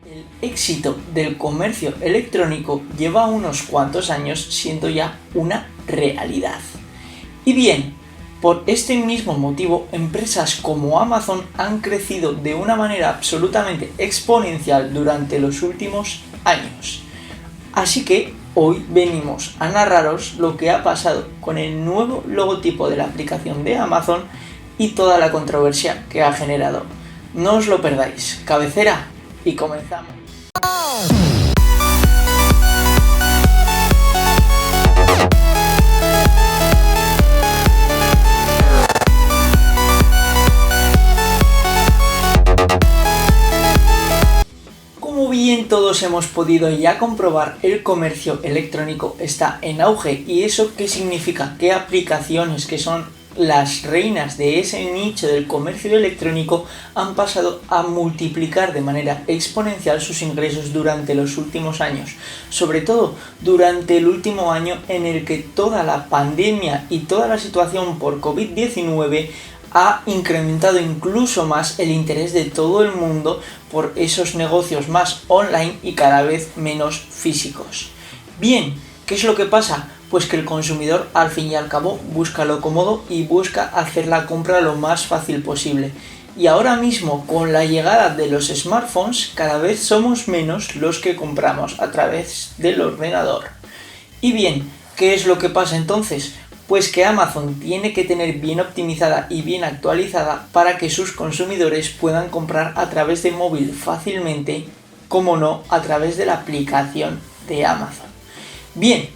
El éxito del comercio electrónico lleva unos cuantos años siendo ya una realidad. Y bien, por este mismo motivo, empresas como Amazon han crecido de una manera absolutamente exponencial durante los últimos años. Así que hoy venimos a narraros lo que ha pasado con el nuevo logotipo de la aplicación de Amazon y toda la controversia que ha generado. No os lo perdáis. Cabecera y comenzamos. Como bien todos hemos podido ya comprobar, el comercio electrónico está en auge. ¿Y eso qué significa? ¿Qué aplicaciones que son las reinas de ese nicho del comercio electrónico han pasado a multiplicar de manera exponencial sus ingresos durante los últimos años? Sobre todo durante el último año, en el que toda la pandemia y toda la situación por COVID-19 ha incrementado incluso más el interés de todo el mundo por esos negocios más online y cada vez menos físicos. Bien, ¿qué es lo que pasa? Pues que el consumidor al fin y al cabo busca lo cómodo y busca hacer la compra lo más fácil posible. Y ahora mismo, con la llegada de los smartphones, cada vez somos menos los que compramos a través del ordenador. Y bien, ¿qué es lo que pasa entonces? Pues que Amazon tiene que tener bien optimizada y bien actualizada para que sus consumidores puedan comprar a través de móvil fácilmente, como no, a través de la aplicación de Amazon. Bien,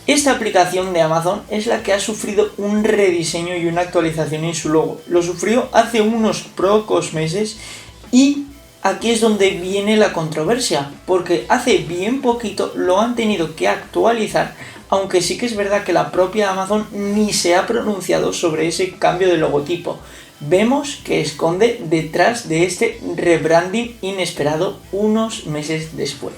esta aplicación de Amazon es la que ha sufrido un rediseño y una actualización en su logo. Lo sufrió hace unos pocos meses y aquí es donde viene la controversia, porque hace bien poquito lo han tenido que actualizar, aunque sí que es verdad que la propia Amazon ni se ha pronunciado sobre ese cambio de logotipo. Vemos que esconde detrás de este rebranding inesperado unos meses después.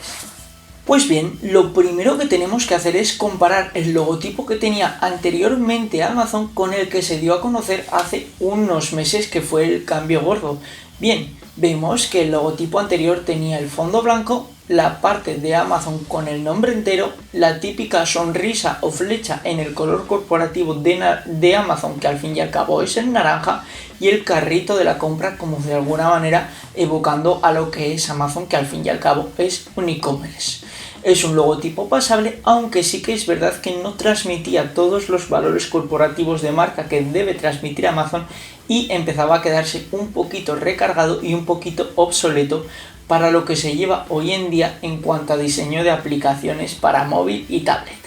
Pues bien, lo primero que tenemos que hacer es comparar el logotipo que tenía anteriormente Amazon con el que se dio a conocer hace unos meses, que fue el cambio gordo. Bien, vemos que el logotipo anterior tenía el fondo blanco, la parte de Amazon con el nombre entero, la típica sonrisa o flecha en el color corporativo de Amazon, que al fin y al cabo es el naranja, y el carrito de la compra como de alguna manera evocando a lo que es Amazon, que al fin y al cabo es un e-commerce. Es un logotipo pasable, aunque sí que es verdad que no transmitía todos los valores corporativos de marca que debe transmitir Amazon y empezaba a quedarse un poquito recargado y un poquito obsoleto para lo que se lleva hoy en día en cuanto a diseño de aplicaciones para móvil y tablet.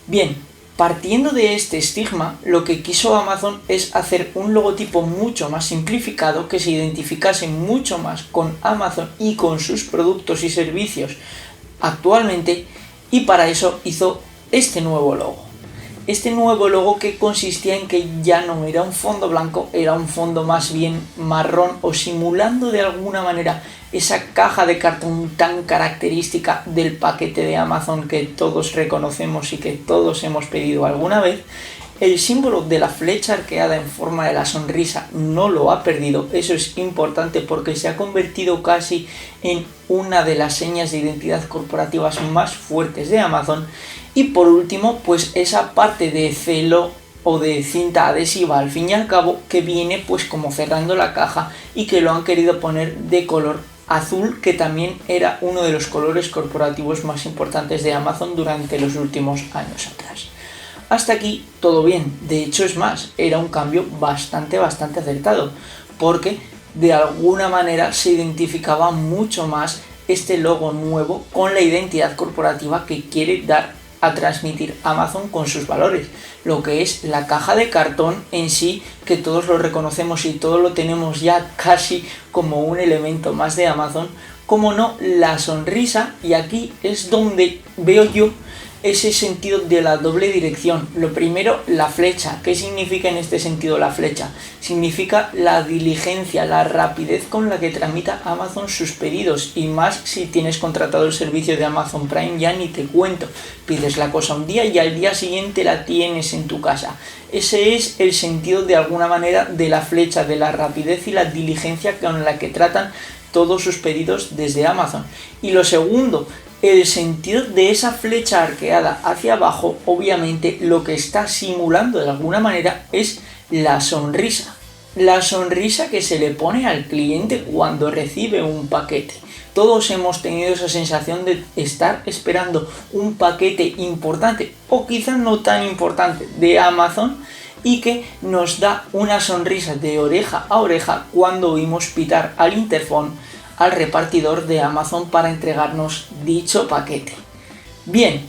Bien, partiendo de este estigma, lo que quiso Amazon es hacer un logotipo mucho más simplificado, que se identificase mucho más con Amazon y con sus productos y servicios actualmente, y para eso hizo este nuevo logo. Este nuevo logo que consistía en que ya no era un fondo blanco, era un fondo más bien marrón, o simulando de alguna manera esa caja de cartón tan característica del paquete de Amazon que todos reconocemos y que todos hemos pedido alguna vez. El símbolo de la flecha arqueada en forma de la sonrisa no lo ha perdido. Eso es importante porque se ha convertido casi en una de las señas de identidad corporativas más fuertes de Amazon. Y por último, pues esa parte de celo o de cinta adhesiva al fin y al cabo, que viene pues como cerrando la caja y que lo han querido poner de color azul, que también era uno de los colores corporativos más importantes de Amazon durante los últimos años atrás. Hasta aquí todo bien. De hecho, es más, era un cambio bastante acertado, porque de alguna manera se identificaba mucho más este logo nuevo con la identidad corporativa que quiere dar a transmitir Amazon con sus valores, lo que es la caja de cartón en sí, que todos lo reconocemos y todos lo tenemos ya casi como un elemento más de Amazon, como no la sonrisa, y aquí es donde veo yo ese sentido de la doble dirección. Lo primero, la flecha. ¿Qué significa en este sentido la flecha? Significa la diligencia, la rapidez con la que tramita Amazon sus pedidos, y más si tienes contratado el servicio de Amazon Prime, ya ni te cuento. Pides la cosa un día y al día siguiente la tienes en tu casa. Ese es el sentido de alguna manera de la flecha, de la rapidez y la diligencia con la que tratan todos sus pedidos desde Amazon. Y lo segundo, el sentido de esa flecha arqueada hacia abajo, obviamente lo que está simulando de alguna manera es la sonrisa. La sonrisa que se le pone al cliente cuando recibe un paquete. Todos hemos tenido esa sensación de estar esperando un paquete importante, o quizás no tan importante, de Amazon, y que nos da una sonrisa de oreja a oreja cuando oímos pitar al interfón al repartidor de Amazon para entregarnos dicho paquete. Bien,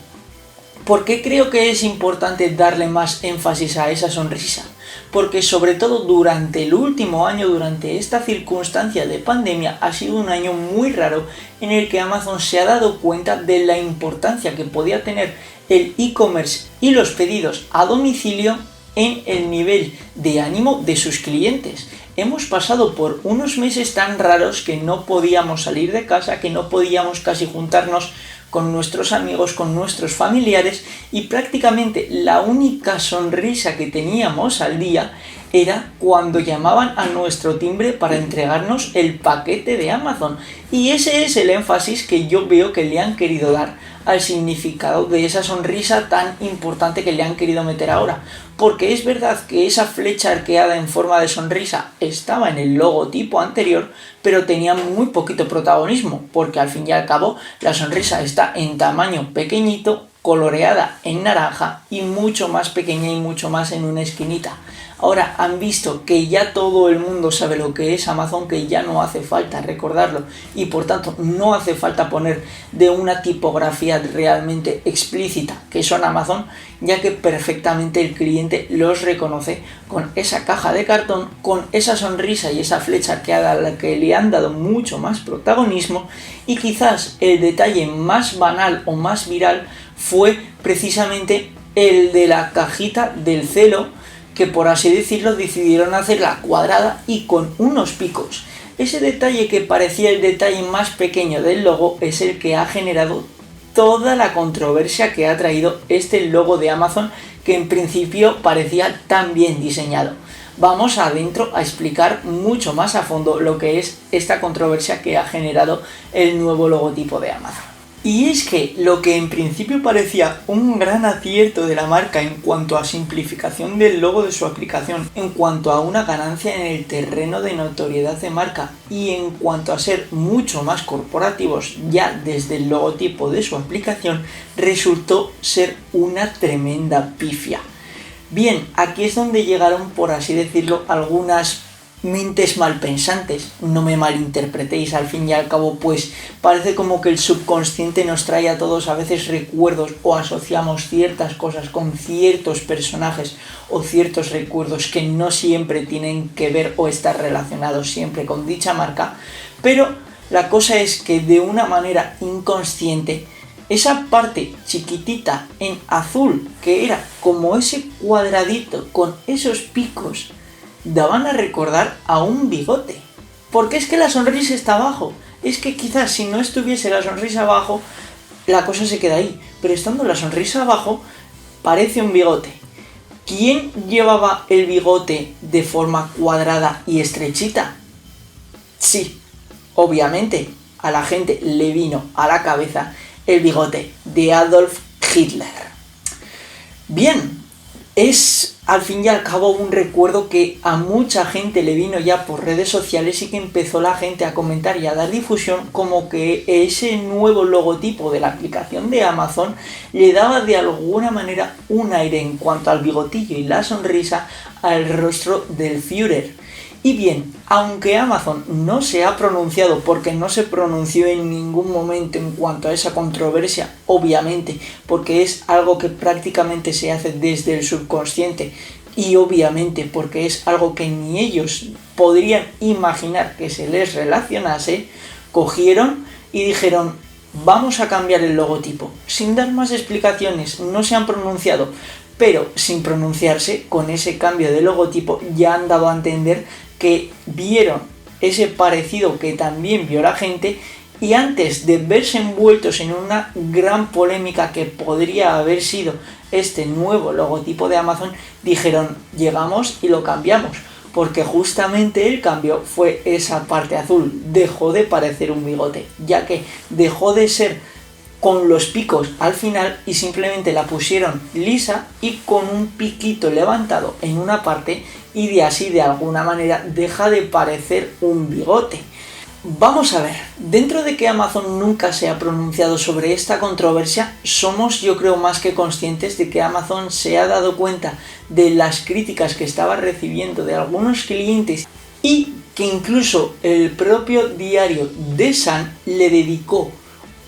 ¿por qué creo que es importante darle más énfasis a esa sonrisa? Porque sobre todo durante el último año, durante esta circunstancia de pandemia, ha sido un año muy raro en el que Amazon se ha dado cuenta de la importancia que podía tener el e-commerce y los pedidos a domicilio en el nivel de ánimo de sus clientes. Hemos pasado por unos meses tan raros que no podíamos salir de casa, que no podíamos casi juntarnos con nuestros amigos, con nuestros familiares, y prácticamente la única sonrisa que teníamos al día era cuando llamaban a nuestro timbre para entregarnos el paquete de Amazon. Y ese es el énfasis que yo veo que le han querido dar al significado de esa sonrisa tan importante que le han querido meter ahora. Porque es verdad que esa flecha arqueada en forma de sonrisa estaba en el logotipo anterior, pero tenía muy poquito protagonismo, porque al fin y al cabo la sonrisa está en tamaño pequeñito, coloreada en naranja y mucho más pequeña y mucho más en una esquinita. Ahora han visto que ya todo el mundo sabe lo que es Amazon, que ya no hace falta recordarlo y por tanto no hace falta poner de una tipografía realmente explícita que son Amazon, ya que perfectamente el cliente los reconoce con esa caja de cartón, con esa sonrisa y esa flecha arqueada a la que le han dado mucho más protagonismo. Y quizás el detalle más banal o más viral fue precisamente el de la cajita del celo, que por así decirlo decidieron hacerla cuadrada y con unos picos. Ese detalle que parecía el detalle más pequeño del logo es el que ha generado toda la controversia que ha traído este logo de Amazon, que en principio parecía tan bien diseñado. Vamos adentro a explicar mucho más a fondo lo que es esta controversia que ha generado el nuevo logotipo de Amazon. Y es que lo que en principio parecía un gran acierto de la marca en cuanto a simplificación del logo de su aplicación, en cuanto a una ganancia en el terreno de notoriedad de marca y en cuanto a ser mucho más corporativos ya desde el logotipo de su aplicación, resultó ser una tremenda pifia. Bien, aquí es donde llegaron, por así decirlo, algunas mentes malpensantes. No me malinterpretéis, al fin y al cabo pues parece como que el subconsciente nos trae a todos a veces recuerdos o asociamos ciertas cosas con ciertos personajes o ciertos recuerdos que no siempre tienen que ver o estar relacionados siempre con dicha marca, pero la cosa es que de una manera inconsciente esa parte chiquitita en azul que era como ese cuadradito con esos picos daban a recordar a un bigote. Porque es que la sonrisa está abajo. Es que quizás si no estuviese la sonrisa abajo, la cosa se queda ahí. Pero estando la sonrisa abajo, parece un bigote. ¿Quién llevaba el bigote de forma cuadrada y estrechita? Sí, obviamente a la gente le vino a la cabeza el bigote de Adolf Hitler. Bien, es al fin y al cabo un recuerdo que a mucha gente le vino ya por redes sociales y que empezó la gente a comentar y a dar difusión como que ese nuevo logotipo de la aplicación de Amazon le daba de alguna manera un aire en cuanto al bigotillo y la sonrisa al rostro del Führer. Y bien, aunque Amazon no se ha pronunciado porque no se pronunció en ningún momento en cuanto a esa controversia, obviamente, porque es algo que prácticamente se hace desde el subconsciente y obviamente porque es algo que ni ellos podrían imaginar que se les relacionase, cogieron y dijeron: vamos a cambiar el logotipo. Sin dar más explicaciones, no se han pronunciado, pero sin pronunciarse, con ese cambio de logotipo ya han dado a entender que vieron ese parecido que también vio la gente, y antes de verse envueltos en una gran polémica que podría haber sido este nuevo logotipo de Amazon, dijeron: llegamos y lo cambiamos. porque justamente el cambio fue esa parte azul, dejó de parecer un bigote, ya que dejó de ser con los picos al final y simplemente la pusieron lisa y con un piquito levantado en una parte, y de así de alguna manera deja de parecer un bigote. Vamos a ver, dentro de que Amazon nunca se ha pronunciado sobre esta controversia, somos yo creo más que conscientes de que Amazon se ha dado cuenta de las críticas que estaba recibiendo de algunos clientes y que incluso el propio diario The Sun le dedicó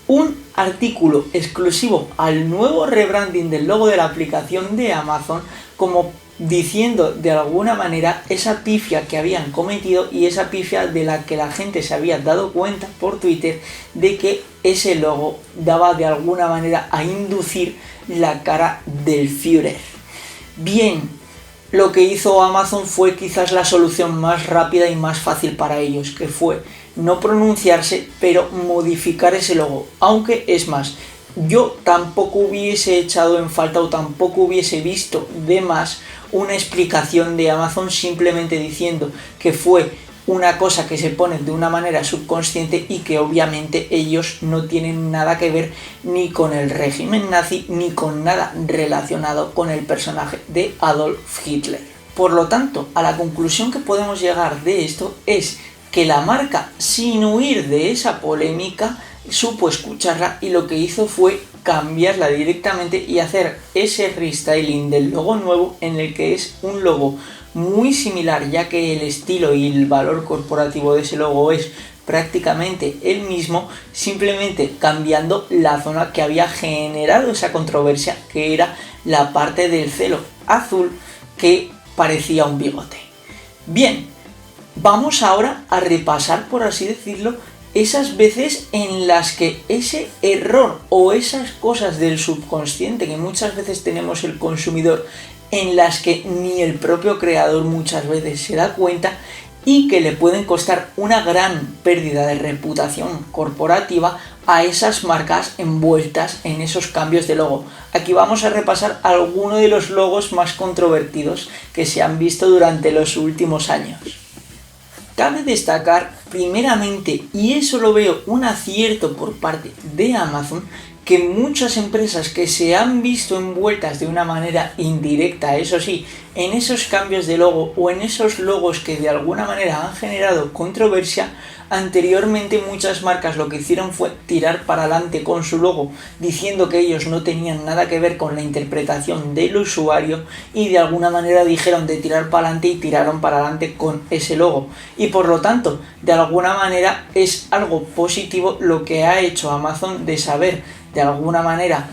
un artículo exclusivo al nuevo rebranding del logo de la aplicación de Amazon, como diciendo de alguna manera esa pifia que habían cometido y esa pifia de la que la gente se había dado cuenta por Twitter, de que ese logo daba de alguna manera a inducir la cara del Führer. Bien, lo que hizo Amazon fue quizás la solución más rápida y más fácil para ellos, que fue no pronunciarse pero modificar ese logo, aunque es más, yo tampoco hubiese echado en falta o tampoco hubiese visto de más una explicación de Amazon simplemente diciendo que fue una cosa que se pone de una manera subconsciente y que obviamente ellos no tienen nada que ver ni con el régimen nazi ni con nada relacionado con el personaje de Adolf Hitler. Por lo tanto, a la conclusión que podemos llegar de esto es que la marca, sin huir de esa polémica, supo escucharla y lo que hizo fue cambiarla directamente y hacer ese restyling del logo nuevo, en el que es un logo muy similar, ya que el estilo y el valor corporativo de ese logo es prácticamente el mismo, simplemente cambiando la zona que había generado esa controversia, que era la parte del celo azul que parecía un bigote. Bien, vamos ahora a repasar, por así decirlo, esas veces en las que ese error o esas cosas del subconsciente que muchas veces tenemos el consumidor, en las que ni el propio creador muchas veces se da cuenta y que le pueden costar una gran pérdida de reputación corporativa a esas marcas envueltas en esos cambios de logo. Aquí vamos a repasar algunos de los logos más controvertidos que se han visto durante los últimos años. Cabe destacar primeramente, y eso lo veo un acierto por parte de Amazon, que muchas empresas que se han visto envueltas de una manera indirecta, eso sí, en esos cambios de logo o en esos logos que de alguna manera han generado controversia, anteriormente muchas marcas lo que hicieron fue tirar para adelante con su logo, diciendo que ellos no tenían nada que ver con la interpretación del usuario, y de alguna manera dijeron de tirar para adelante y tiraron para adelante con ese logo. Y por lo tanto, de alguna manera es algo positivo lo que ha hecho Amazon, de saber de alguna manera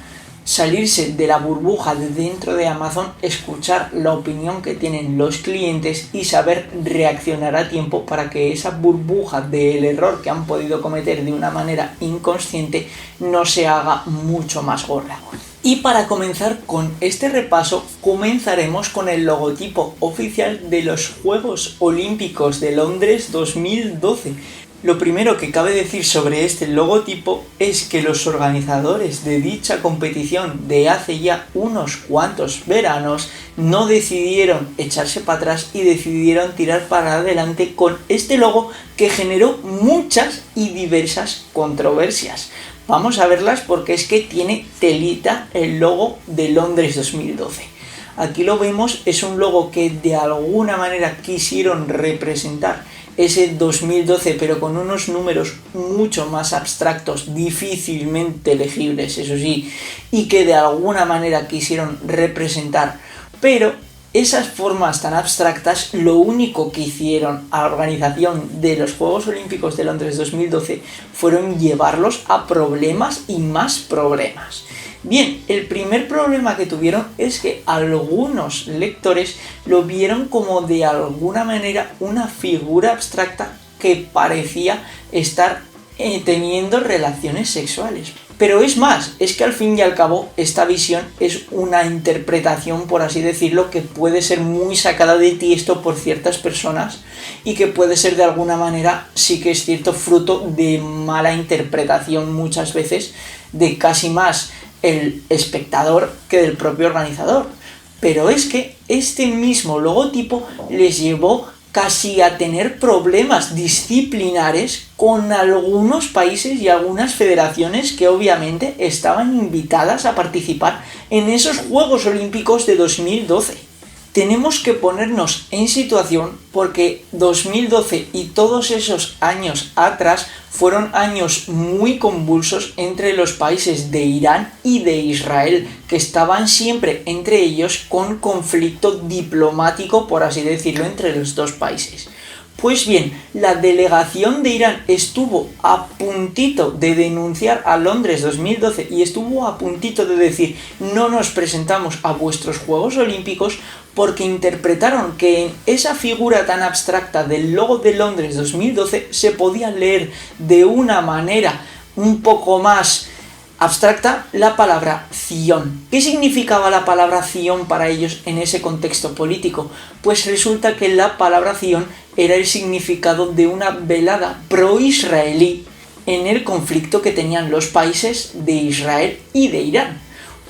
salirse de la burbuja de dentro de Amazon, escuchar la opinión que tienen los clientes y saber reaccionar a tiempo para que esa burbuja del error que han podido cometer de una manera inconsciente no se haga mucho más gorda. Y para comenzar con este repaso, comenzaremos con el logotipo oficial de los Juegos Olímpicos de Londres 2012. Lo primero que cabe decir sobre este logotipo es que los organizadores de dicha competición de hace ya unos cuantos veranos no decidieron echarse para atrás y decidieron tirar para adelante con este logo, que generó muchas y diversas controversias. Vamos a verlas porque es que tiene telita el logo de Londres 2012. Aquí lo vemos, es un logo que de alguna manera quisieron representar ese 2012, pero con unos números mucho más abstractos, difícilmente legibles, eso sí, y que de alguna manera quisieron representar. Pero esas formas tan abstractas, lo único que hicieron a la organización de los Juegos Olímpicos de Londres 2012 fueron llevarlos a problemas y más problemas. Bien, el primer problema que tuvieron es que algunos lectores lo vieron como de alguna manera una figura abstracta que parecía estar teniendo relaciones sexuales. Pero es más, es que al fin y al cabo esta visión es una interpretación, por así decirlo, que puede ser muy sacada de tiesto por ciertas personas y que puede ser de alguna manera, sí que es cierto, fruto de mala interpretación muchas veces, de casi más el espectador que del propio organizador. Pero es que este mismo logotipo les llevó casi a tener problemas disciplinares con algunos países y algunas federaciones que obviamente estaban invitadas a participar en esos Juegos Olímpicos de 2012. Tenemos que ponernos en situación porque 2012 y todos esos años atrás fueron años muy convulsos entre los países de Irán y de Israel, que estaban siempre entre ellos con conflicto diplomático, por así decirlo, entre los dos países. Pues bien, la delegación de Irán estuvo a puntito de denunciar a Londres 2012 y estuvo a puntito de decir no nos presentamos a vuestros Juegos Olímpicos porque interpretaron que en esa figura tan abstracta del logo de Londres 2012 se podía leer de una manera un poco más abstracta la palabra Zion. ¿Qué significaba la palabra Zion para ellos en ese contexto político? Pues resulta que la palabra Zion era el significado de una velada pro-israelí en el conflicto que tenían los países de Israel y de Irán.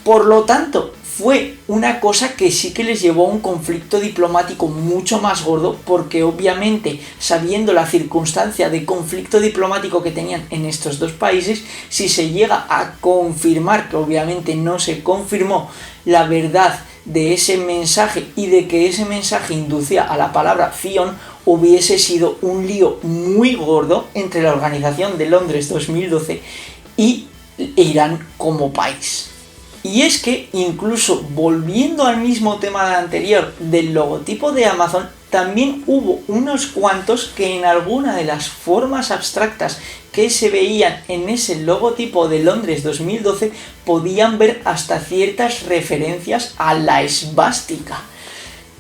Por lo tanto, fue una cosa que sí que les llevó a un conflicto diplomático mucho más gordo, porque obviamente, sabiendo la circunstancia de conflicto diplomático que tenían en estos dos países, si se llega a confirmar, que obviamente no se confirmó, la verdad de ese mensaje y de que ese mensaje inducía a la palabra Zion, hubiese sido un lío muy gordo entre la organización de Londres 2012 y Irán como país. Y es que, incluso volviendo al mismo tema anterior del logotipo de Amazon, también hubo unos cuantos que en alguna de las formas abstractas que se veían en ese logotipo de Londres 2012 podían ver hasta ciertas referencias a la esvástica.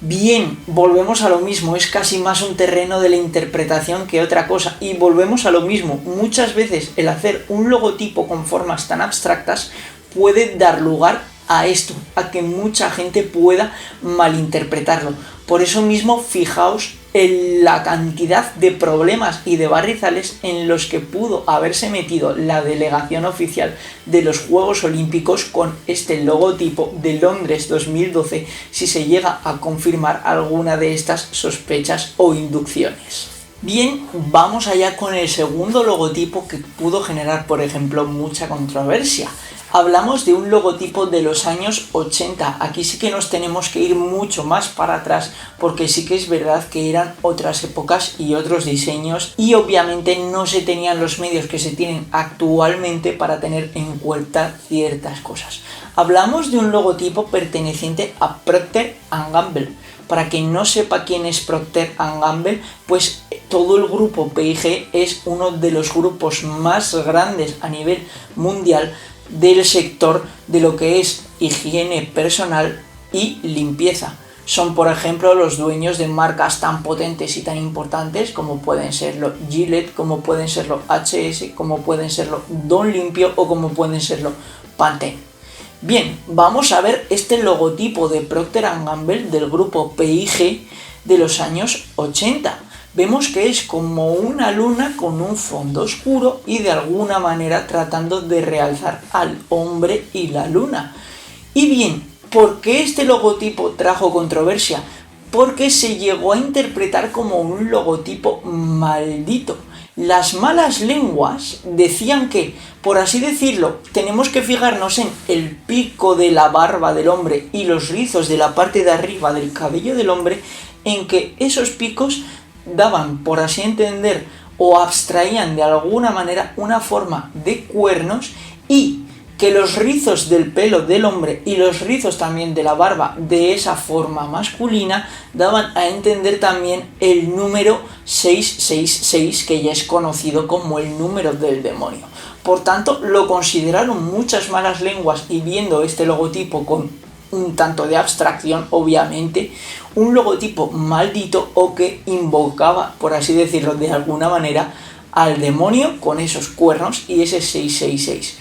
Bien, volvemos a lo mismo, es casi más un terreno de la interpretación que otra cosa, y volvemos a lo mismo, muchas veces el hacer un logotipo con formas tan abstractas puede dar lugar a esto, a que mucha gente pueda malinterpretarlo. Por eso mismo, fijaos en la cantidad de problemas y de barrizales en los que pudo haberse metido la delegación oficial de los Juegos Olímpicos con este logotipo de Londres 2012 si se llega a confirmar alguna de estas sospechas o inducciones. Bien, vamos allá con el segundo logotipo que pudo generar, por ejemplo, mucha controversia. Hablamos de un logotipo de los años 80, aquí sí que nos tenemos que ir mucho más para atrás porque sí que es verdad que eran otras épocas y otros diseños y obviamente no se tenían los medios que se tienen actualmente para tener en cuenta ciertas cosas. Hablamos de un logotipo perteneciente a Procter & Gamble. Para quien no sepa quién es Procter & Gamble, pues todo el grupo P&G es uno de los grupos más grandes a nivel mundial del sector de lo que es higiene personal y limpieza. Son, por ejemplo, los dueños de marcas tan potentes y tan importantes como pueden serlo Gillette, como pueden serlo HS, como pueden serlo Don Limpio o como pueden serlo Pantene. Bien, vamos a ver este logotipo de Procter & Gamble del grupo P&G de los años 80. Vemos que es como una luna con un fondo oscuro y de alguna manera tratando de realzar al hombre y la luna. Y bien, ¿por qué este logotipo trajo controversia? Porque se llegó a interpretar como un logotipo maldito. Las malas lenguas decían que, por así decirlo, tenemos que fijarnos en el pico de la barba del hombre y los rizos de la parte de arriba del cabello del hombre, en que esos picos daban, por así entender, o abstraían de alguna manera una forma de cuernos y que los rizos del pelo del hombre y los rizos también de la barba de esa forma masculina daban a entender también el número 666, que ya es conocido como el número del demonio. Por tanto, lo consideraron muchas malas lenguas y viendo este logotipo con un tanto de abstracción, obviamente, un logotipo maldito o que invocaba, por así decirlo de alguna manera, al demonio con esos cuernos y ese 666.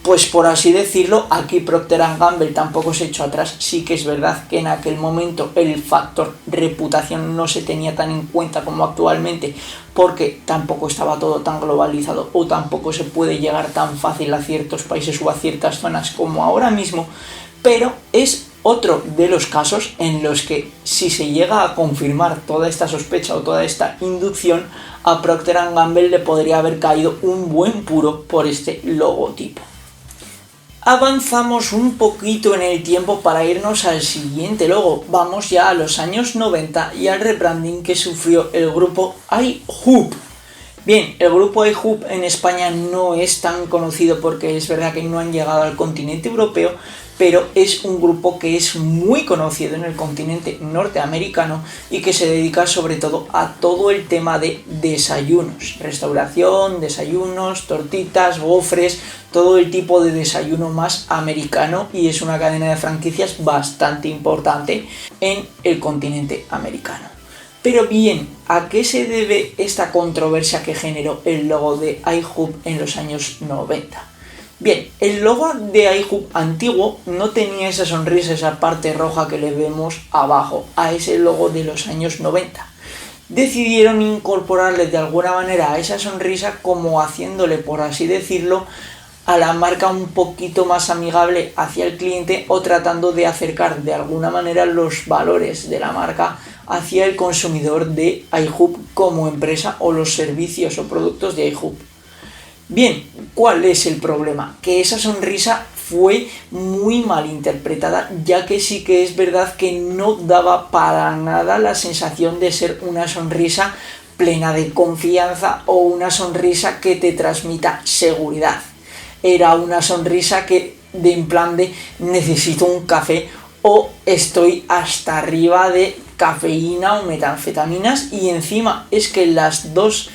Pues por así decirlo, aquí Procter & Gamble tampoco se echó atrás. Sí que es verdad que en aquel momento el factor reputación no se tenía tan en cuenta como actualmente, porque tampoco estaba todo tan globalizado o tampoco se puede llegar tan fácil a ciertos países o a ciertas zonas como ahora mismo, pero es Otro de los casos en los que, si se llega a confirmar toda esta sospecha o toda esta inducción, a Procter & Gamble le podría haber caído un buen puro por este logotipo. Avanzamos un poquito en el tiempo para irnos al siguiente logo. Vamos ya a los años 90 y al rebranding que sufrió el grupo iHoop. Bien, el grupo iHoop en España no es tan conocido porque es verdad que no han llegado al continente europeo, pero es un grupo que es muy conocido en el continente norteamericano y que se dedica sobre todo a todo el tema de desayunos, restauración, desayunos, tortitas, gofres, todo el tipo de desayuno más americano, y es una cadena de franquicias bastante importante en el continente americano. Pero bien, ¿a qué se debe esta controversia que generó el logo de iHoop en los años 90? Bien, el logo de iHoop antiguo no tenía esa sonrisa, esa parte roja que le vemos abajo, a ese logo de los años 90. Decidieron incorporarle de alguna manera a esa sonrisa, como haciéndole, por así decirlo, a la marca un poquito más amigable hacia el cliente, o tratando de acercar de alguna manera los valores de la marca hacia el consumidor de iHoop como empresa, o los servicios o productos de iHoop. Bien, ¿cuál es el problema? Que esa sonrisa fue muy mal interpretada, ya que sí que es verdad que no daba para nada la sensación de ser una sonrisa plena de confianza o una sonrisa que te transmita seguridad. Era una sonrisa que en plan de necesito un café o estoy hasta arriba de cafeína o metanfetaminas, y encima es que las dos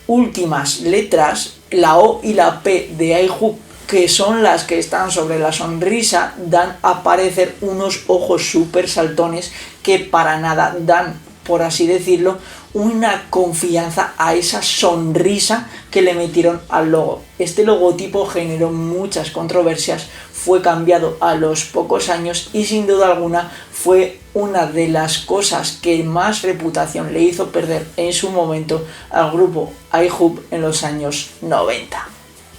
últimas letras, la O y la P de iHoop, que son las que están sobre la sonrisa, dan a parecer unos ojos súper saltones que para nada dan, por así decirlo, una confianza a esa sonrisa que le metieron al logo. Este logotipo generó muchas controversias, fue cambiado a los pocos años y sin duda alguna fue una de las cosas que más reputación le hizo perder en su momento al grupo iHoop en los años 90.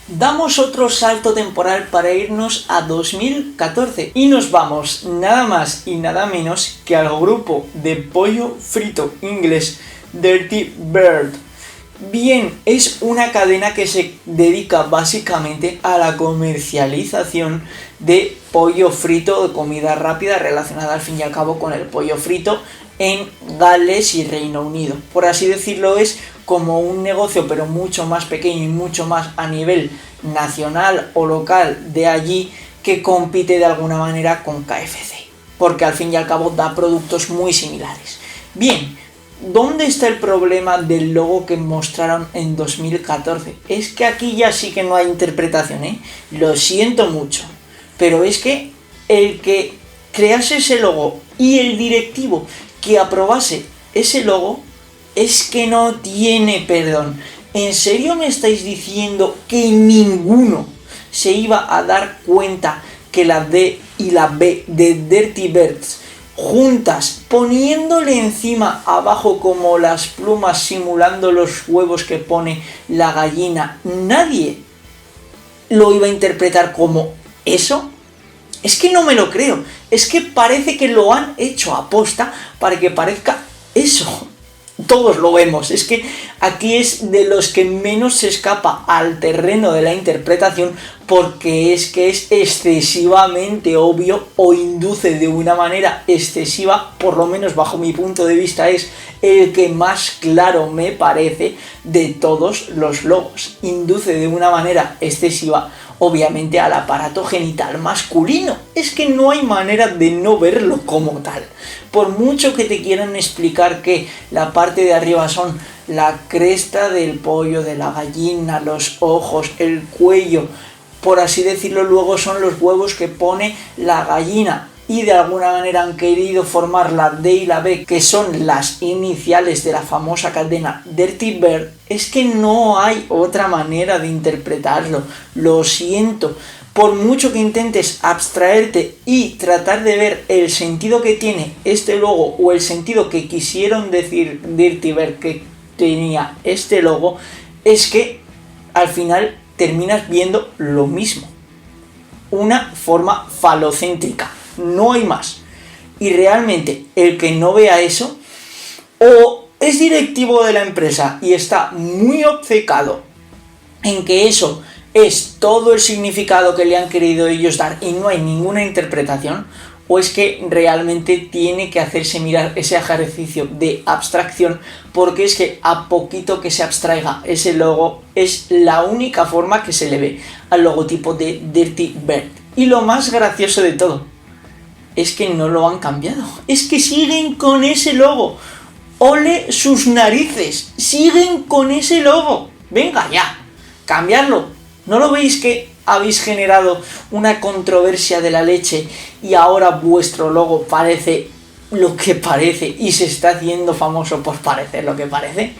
Damos otro salto temporal para irnos a 2014 y nos vamos nada más y nada menos que al grupo de pollo frito inglés Dirty Bird. Bien, es una cadena que se dedica básicamente a la comercialización de pollo frito, de comida rápida relacionada al fin y al cabo con el pollo frito en Gales y Reino Unido. Por así decirlo, es como un negocio pero mucho más pequeño y mucho más a nivel nacional o local de allí, que compite de alguna manera con KFC, porque al fin y al cabo da productos muy similares. Bien, ¿dónde está el problema del logo que mostraron en 2014? Es que aquí ya sí que no hay interpretación, Lo siento mucho, pero es que el que crease ese logo y el directivo que aprobase ese logo es que no tiene perdón. ¿En serio me estáis diciendo que ninguno se iba a dar cuenta que la D y la B de Dirty Birds juntas, poniéndole encima abajo como las plumas simulando los huevos que pone la gallina, nadie lo iba a interpretar como eso? Es que no me lo creo, es que parece que lo han hecho aposta para que parezca eso. Todos lo vemos, es que aquí es de los que menos se escapa al terreno de la interpretación, porque es que es excesivamente obvio o induce de una manera excesiva, por lo menos bajo mi punto de vista es el que más claro me parece de todos los logos. Induce de una manera excesiva obviamente al aparato genital masculino. Es que no hay manera de no verlo como tal. Por mucho que te quieran explicar que la parte de arriba son la cresta del pollo, de la gallina, los ojos, el cuello, por así decirlo, luego son los huevos que pone la gallina, y de alguna manera han querido formar la D y la B, que son las iniciales de la famosa cadena Dirty Bird. Es que no hay otra manera de interpretarlo, lo siento. Por mucho que intentes abstraerte y tratar de ver el sentido que tiene este logo, o el sentido que quisieron decir Dirty Bird que tenía este logo, es que al final terminas viendo lo mismo. Una forma falocéntrica no hay más. Y realmente el que no vea eso, o es directivo de la empresa y está muy obcecado en que eso es todo el significado que le han querido ellos dar y no hay ninguna interpretación, o es que realmente tiene que hacerse mirar ese ejercicio de abstracción, porque es que a poquito que se abstraiga ese logo es la única forma que se le ve al logotipo de Dirty Bird. Y lo más gracioso de todo es que no lo han cambiado, es que siguen con ese logo. ¡Ole sus narices! ¡Siguen con ese logo! ¡Venga ya! ¡Cambiarlo! ¿No lo veis que habéis generado una controversia de la leche y ahora vuestro logo parece lo que parece y se está haciendo famoso por parecer lo que parece?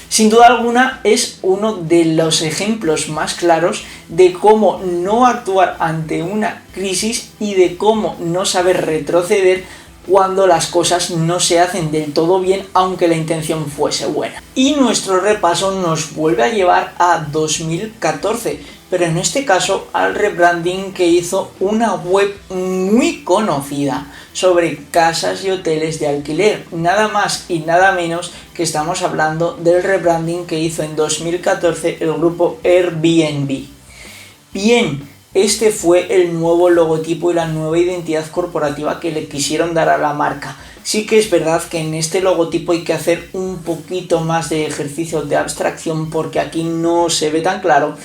Sin duda alguna es uno de los ejemplos más claros de cómo no actuar ante una crisis y de cómo no saber retroceder cuando las cosas no se hacen del todo bien, aunque la intención fuese buena. Y nuestro repaso nos vuelve a llevar a 2014, pero en este caso al rebranding que hizo una web muy conocida sobre casas y hoteles de alquiler, nada más y nada menos que estamos hablando del rebranding que hizo en 2014 el grupo Airbnb. Bien, este fue el nuevo logotipo y la nueva identidad corporativa que le quisieron dar a la marca. Sí que es verdad que en este logotipo hay que hacer un poquito más de ejercicio de abstracción porque aquí no se ve tan claro,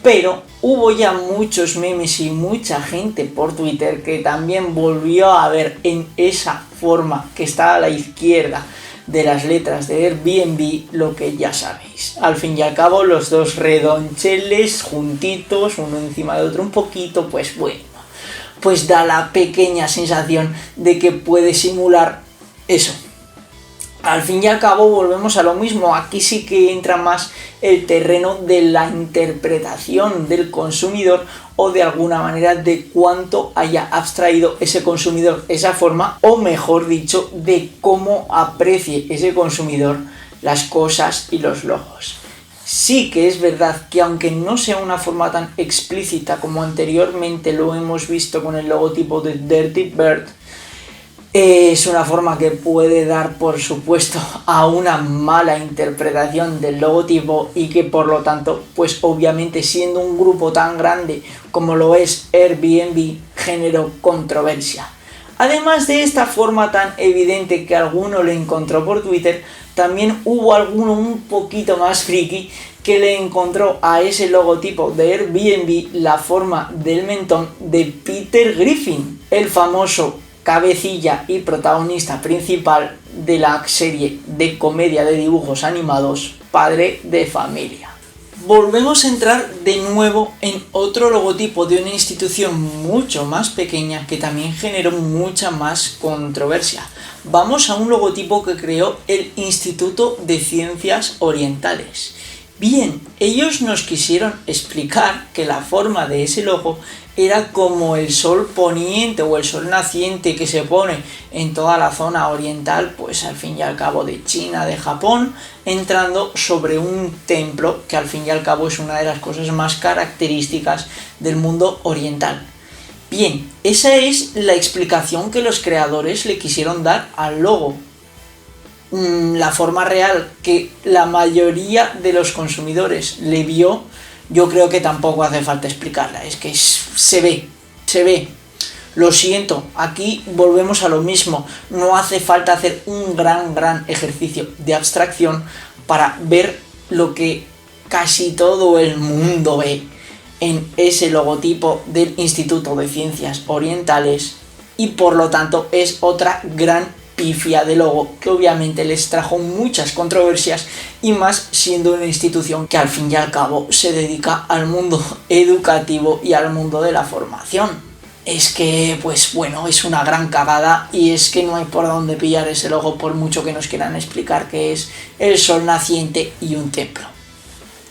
pero hubo ya muchos memes y mucha gente por Twitter que también volvió a ver en esa forma que está a la izquierda de las letras de Airbnb lo que ya sabéis. Al fin y al cabo los dos redoncheles juntitos, uno encima de otro un poquito, pues bueno, pues da la pequeña sensación de que puede simular eso. Al fin y al cabo volvemos a lo mismo, aquí sí que entra más el terreno de la interpretación del consumidor o de alguna manera de cuánto haya abstraído ese consumidor esa forma, o mejor dicho, de cómo aprecie ese consumidor las cosas y los logos. Sí que es verdad que aunque no sea una forma tan explícita como anteriormente lo hemos visto con el logotipo de Dirty Bird, es una forma que puede dar, por supuesto, a una mala interpretación del logotipo y que por lo tanto, pues obviamente siendo un grupo tan grande como lo es Airbnb, generó controversia. Además de esta forma tan evidente que alguno le encontró por Twitter, también hubo alguno un poquito más friki que le encontró a ese logotipo de Airbnb la forma del mentón de Peter Griffin, el famoso cabecilla y protagonista principal de la serie de comedia de dibujos animados Padre de Familia. Volvemos a entrar de nuevo en otro logotipo de una institución mucho más pequeña que también generó mucha más controversia. Vamos a un logotipo que creó el Instituto de Ciencias Orientales. Bien, ellos nos quisieron explicar que la forma de ese logo era como el sol poniente o el sol naciente que se pone en toda la zona oriental, pues al fin y al cabo de China, de Japón, entrando sobre un templo que al fin y al cabo es una de las cosas más características del mundo oriental. Bien, esa es la explicación que los creadores le quisieron dar al logo. La forma real que la mayoría de los consumidores le vio, yo creo que tampoco hace falta explicarla, es que se ve. Lo siento, aquí volvemos a lo mismo, no hace falta hacer un gran ejercicio de abstracción para ver lo que casi todo el mundo ve en ese logotipo del Instituto de Ciencias Orientales y por lo tanto es otra gran pifia de logo que obviamente les trajo muchas controversias y más siendo una institución que al fin y al cabo se dedica al mundo educativo y al mundo de la formación. Es que pues bueno, es una gran cagada y es que no hay por dónde pillar ese logo por mucho que nos quieran explicar que es el sol naciente y un templo.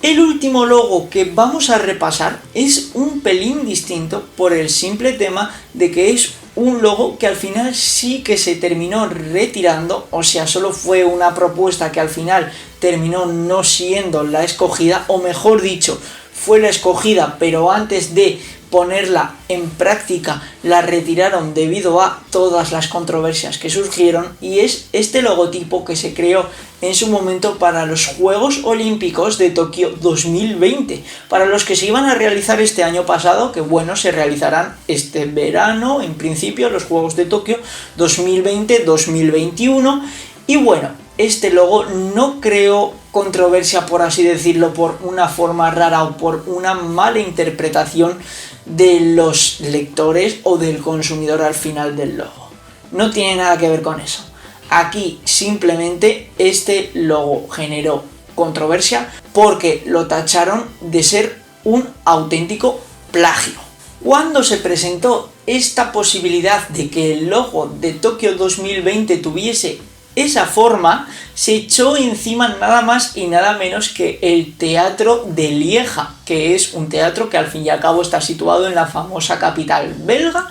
El último logo que vamos a repasar es un pelín distinto por el simple tema de que es un logo que al final sí que se terminó retirando, o sea, solo fue una propuesta que al final terminó no siendo la escogida, o mejor dicho, fue la escogida, pero antes de ponerla en práctica la retiraron debido a todas las controversias que surgieron, y es este logotipo que se creó en su momento para los Juegos Olímpicos de Tokio 2020, para los que se iban a realizar este año pasado, que bueno, se realizarán este verano, en principio, los Juegos de Tokio 2020-2021, y bueno, este logo no creó controversia, por así decirlo, por una forma rara o por una mala interpretación de los lectores o del consumidor al final del logo. No tiene nada que ver con eso. Aquí simplemente este logo generó controversia porque lo tacharon de ser un auténtico plagio. Cuando se presentó esta posibilidad de que el logo de Tokio 2020 tuviese esa forma, se echó encima nada más y nada menos que el Teatro de Lieja, que es un teatro que al fin y al cabo está situado en la famosa capital belga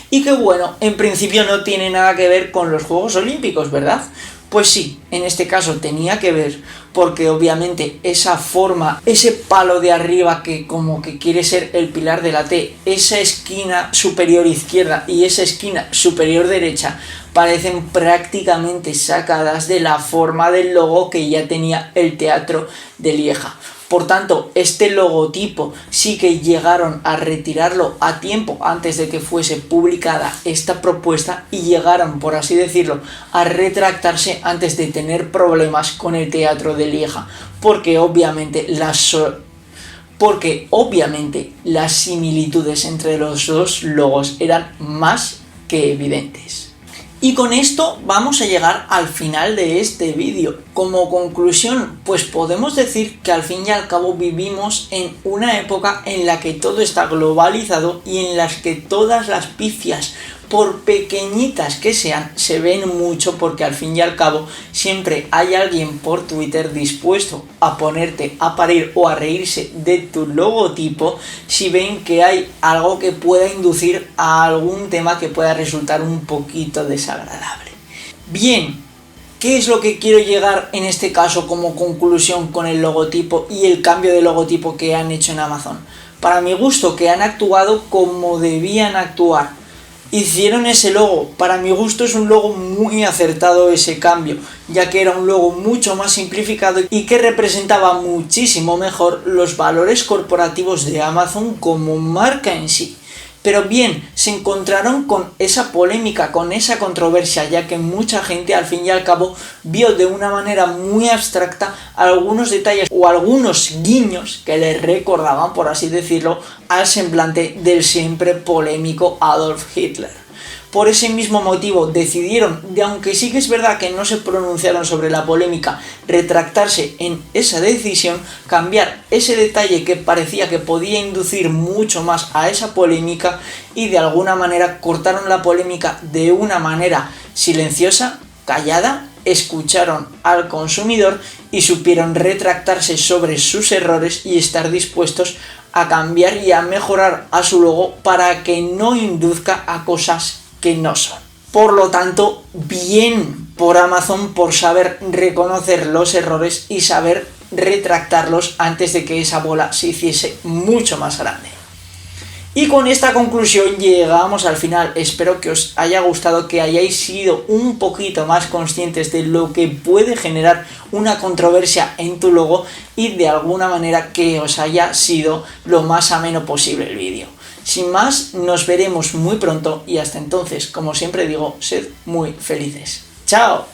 y que bueno, en principio no tiene nada que ver con los Juegos Olímpicos, ¿verdad? Pues sí, en este caso tenía que ver, porque obviamente esa forma, ese palo de arriba que como que quiere ser el pilar de la T, esa esquina superior izquierda y esa esquina superior derecha parecen prácticamente sacadas de la forma del logo que ya tenía el Teatro de Lieja. Por tanto, este logotipo sí que llegaron a retirarlo a tiempo antes de que fuese publicada esta propuesta y llegaron, por así decirlo, a retractarse antes de tener problemas con el Teatro de Lieja, porque obviamente las similitudes entre los dos logos eran más que evidentes. Y con esto vamos a llegar al final de este vídeo. Como conclusión, pues podemos decir que al fin y al cabo vivimos en una época en la que todo está globalizado y en las que todas las pifias, por pequeñitas que sean, se ven mucho, porque al fin y al cabo siempre hay alguien por Twitter dispuesto a ponerte a parir o a reírse de tu logotipo si ven que hay algo que pueda inducir a algún tema que pueda resultar un poquito desagradable. Bien, ¿qué es lo que quiero llegar en este caso como conclusión con el logotipo y el cambio de logotipo que han hecho en Amazon? Para mi gusto, que han actuado como debían actuar. Hicieron ese logo, para mi gusto es un logo muy acertado ese cambio, ya que era un logo mucho más simplificado y que representaba muchísimo mejor los valores corporativos de Amazon como marca en sí. Pero bien, se encontraron con esa polémica, con esa controversia, ya que mucha gente al fin y al cabo vio de una manera muy abstracta algunos detalles o algunos guiños que les recordaban, por así decirlo, al semblante del siempre polémico Adolf Hitler. Por ese mismo motivo decidieron, aunque sí que es verdad que no se pronunciaron sobre la polémica, retractarse en esa decisión, cambiar ese detalle que parecía que podía inducir mucho más a esa polémica y de alguna manera cortaron la polémica de una manera silenciosa, callada, escucharon al consumidor y supieron retractarse sobre sus errores y estar dispuestos a cambiar y a mejorar a su logo para que no induzca a cosas que no son. Por lo tanto, bien por Amazon por saber reconocer los errores y saber retractarlos antes de que esa bola se hiciese mucho más grande. Y con esta conclusión llegamos al final. Espero que os haya gustado, que hayáis sido un poquito más conscientes de lo que puede generar una controversia en tu logo y de alguna manera que os haya sido lo más ameno posible el vídeo. Sin más, nos veremos muy pronto y hasta entonces, como siempre digo, sed muy felices. ¡Chao!